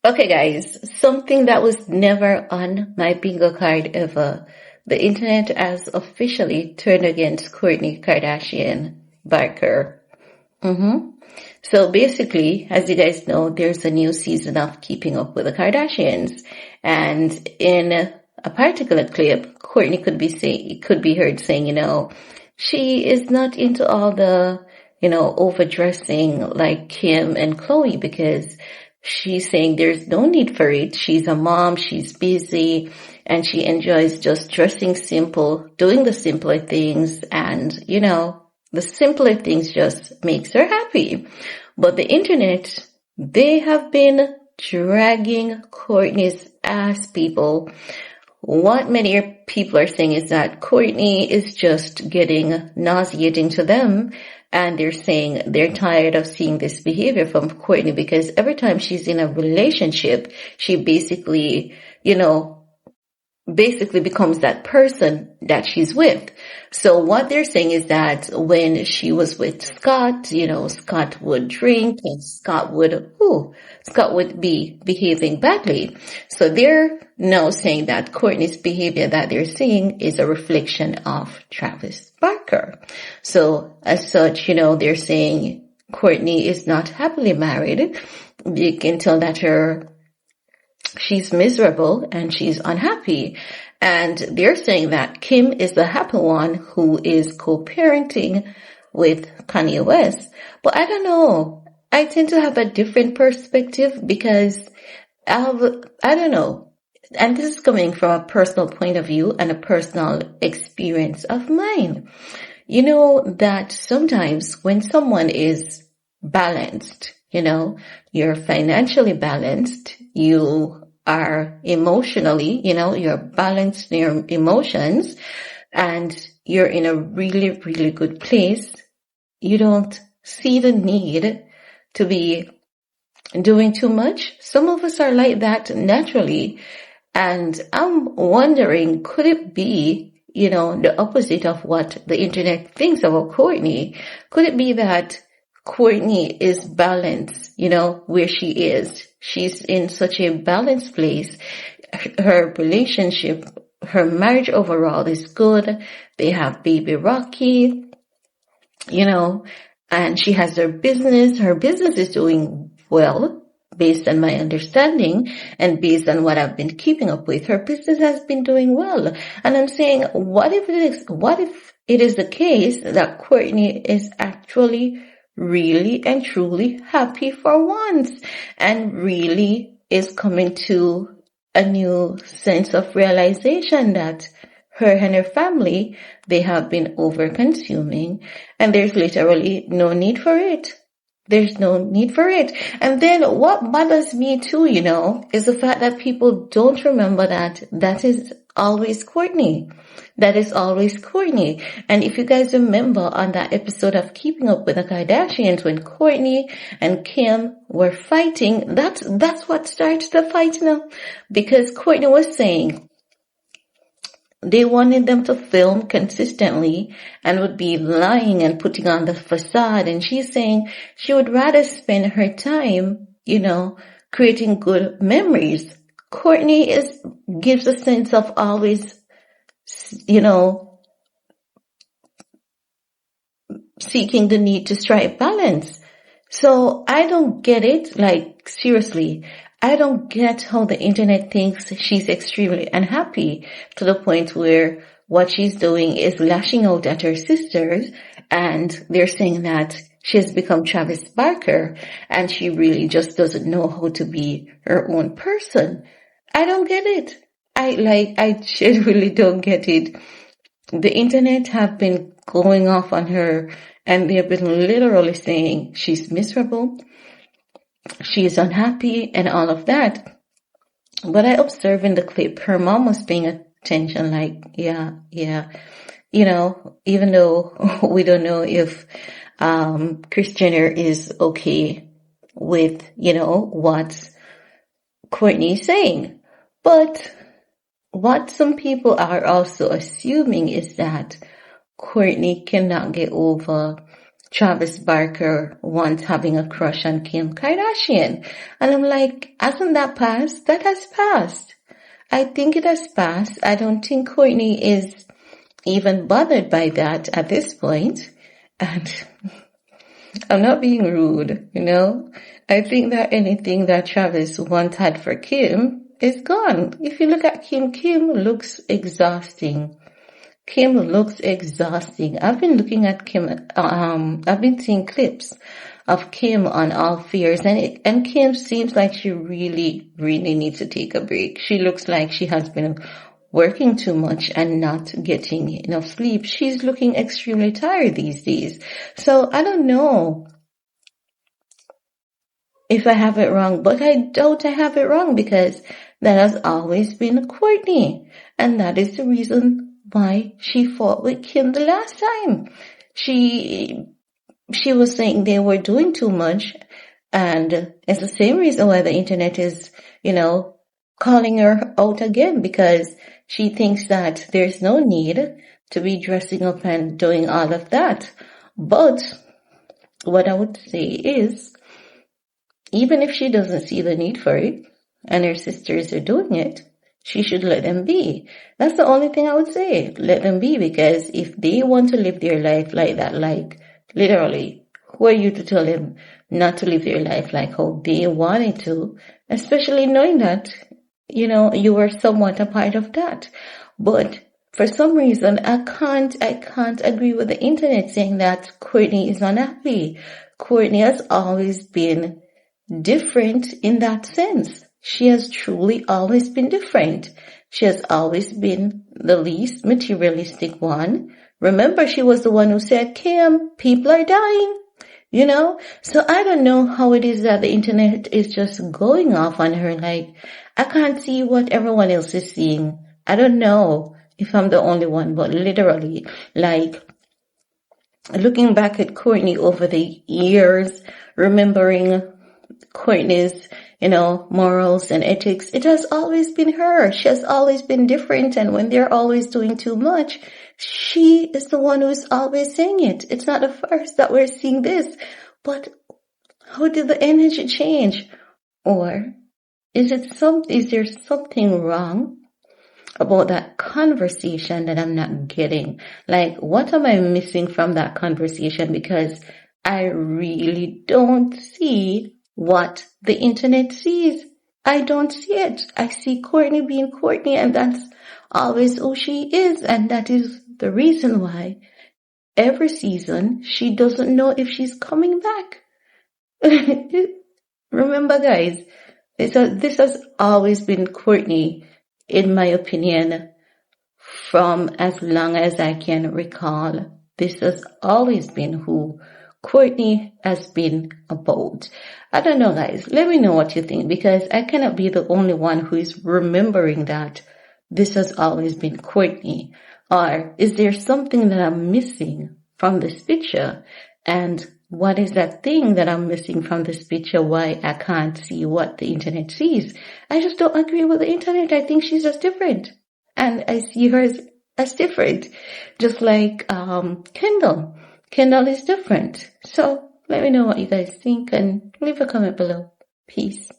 Okay, guys, something that was never on my bingo card ever. The internet has officially turned against Kourtney Kardashian Barker. hmm So basically, as you guys know, there's a new season of Keeping Up with the Kardashians. And in a particular clip, Kourtney could be heard saying, she is not into all the, overdressing like Kim and Chloe because she's saying there's no need for it. She's a mom, she's busy, and she enjoys just dressing simple, doing the simpler things, and the simpler things just makes her happy. But the internet, they have been dragging Kourtney's ass, people. What many people are saying is that Kourtney is just getting nauseating to them, and they're saying they're tired of seeing this behavior from Kourtney because every time she's in a relationship, she basically becomes that person that she's with. So what they're saying is that when she was with Scott, Scott would drink and Scott would be behaving badly. So they're now saying that Kourtney's behavior that they're seeing is a reflection of Travis Barker. So as such, they're saying Kourtney is not happily married. You can tell that she's miserable and she's unhappy. And they're saying that Kim is the happy one who is co-parenting with Kanye West. But I don't know. I tend to have a different perspective because I don't know. And this is coming from a personal point of view and a personal experience of mine. You know that sometimes when someone is balanced, you're financially balanced, you are emotionally, you're balanced in your emotions, and you're in a really, really good place. You don't see the need to be doing too much. Some of us are like that naturally. And I'm wondering, could it be, the opposite of what the internet thinks about Kourtney? Could it be that Kourtney is balanced, where she is? She's in such a balanced place. Her relationship, her marriage overall is good. They have baby Rocky, and she has her business. Her business is doing well. Based on my understanding and based on what I've been keeping up with, her business has been doing well. And I'm saying, what if it is the case that Kourtney is actually really and truly happy for once and really is coming to a new sense of realization that her and her family, they have been over consuming and there's literally no need for it. There's no need for it. And then what bothers me too, is the fact that people don't remember that is always Kourtney. That is always Kourtney. And if you guys remember on that episode of Keeping Up with the Kardashians when Kourtney and Kim were fighting, that's what started the fight because Kourtney was saying they wanted them to film consistently and would be lying and putting on the facade. And she's saying she would rather spend her time, creating good memories. Kourtney gives a sense of always, seeking the need to strike balance. So I don't get it. Like, seriously. I don't get how the internet thinks she's extremely unhappy to the point where what she's doing is lashing out at her sisters and they're saying that she has become Travis Barker and she really just doesn't know how to be her own person. I don't get it. I genuinely don't get it. The internet have been going off on her and they've been literally saying she's miserable. She is unhappy and all of that. But I observed in the clip, her mom was paying attention like, yeah. Even though we don't know if Kris Jenner is okay with, what Kourtney is saying. But what some people are also assuming is that Kourtney cannot get over Travis Barker once having a crush on Kim Kardashian. And I'm like, hasn't that passed? That has passed. I think it has passed. I don't think Kourtney is even bothered by that at this point. And I'm not being rude, I think that anything that Travis once had for Kim is gone. If you look at Kim looks exhausting. Kim looks exhausting. I've been looking at Kim, I've been seeing clips of Kim on All Fears, and Kim seems like she really, really needs to take a break. She looks like she has been working too much and not getting enough sleep. She's looking extremely tired these days. So I don't know if I have it wrong, but I doubt I have it wrong because that has always been Kourtney. And that is the reason why she fought with Kim the last time. She was saying they were doing too much, and it's the same reason why the internet is, calling her out again, because she thinks that there's no need to be dressing up and doing all of that. But what I would say is, even if she doesn't see the need for it, and her sisters are doing it, she should let them be. That's the only thing I would say. Let them be, because if they want to live their life like that, like literally, who are you to tell them not to live their life like how they wanted to, especially knowing that, you were somewhat a part of that. But for some reason, I can't agree with the internet saying that Kourtney is unhappy. Kourtney has always been different in that sense. She has truly always been different. She has always been the least materialistic one. Remember, she was the one who said, Kim, people are dying, So I don't know how it is that the internet is just going off on her. Like, I can't see what everyone else is seeing. I don't know if I'm the only one, but literally, like, looking back at Kourtney over the years, remembering Kourtney's, morals and ethics, it has always been her. She has always been different. And when they're always doing too much, she is the one who is always saying it. It's not the first that we're seeing this. But how did the energy change? Or is there something wrong about that conversation that I'm not getting? Like, what am I missing from that conversation? Because I really don't see what the internet sees. I don't see it. I see Kourtney being Kourtney, and that's always who she is. And that is the reason why every season she doesn't know if she's coming back. Remember, guys, this has always been Kourtney, in my opinion, from as long as I can recall. This has always been who Kourtney has been about. I don't know, guys. Let me know what you think, because I cannot be the only one who is remembering that this has always been Kourtney. Or is there something that I'm missing from this picture? And what is that thing that I'm missing from this picture? Why I can't see what the internet sees? I just don't agree with the internet. I think she's just different. And I see her as different. Just like Kendall. Kendall is different. So let me know what you guys think and leave a comment below. Peace.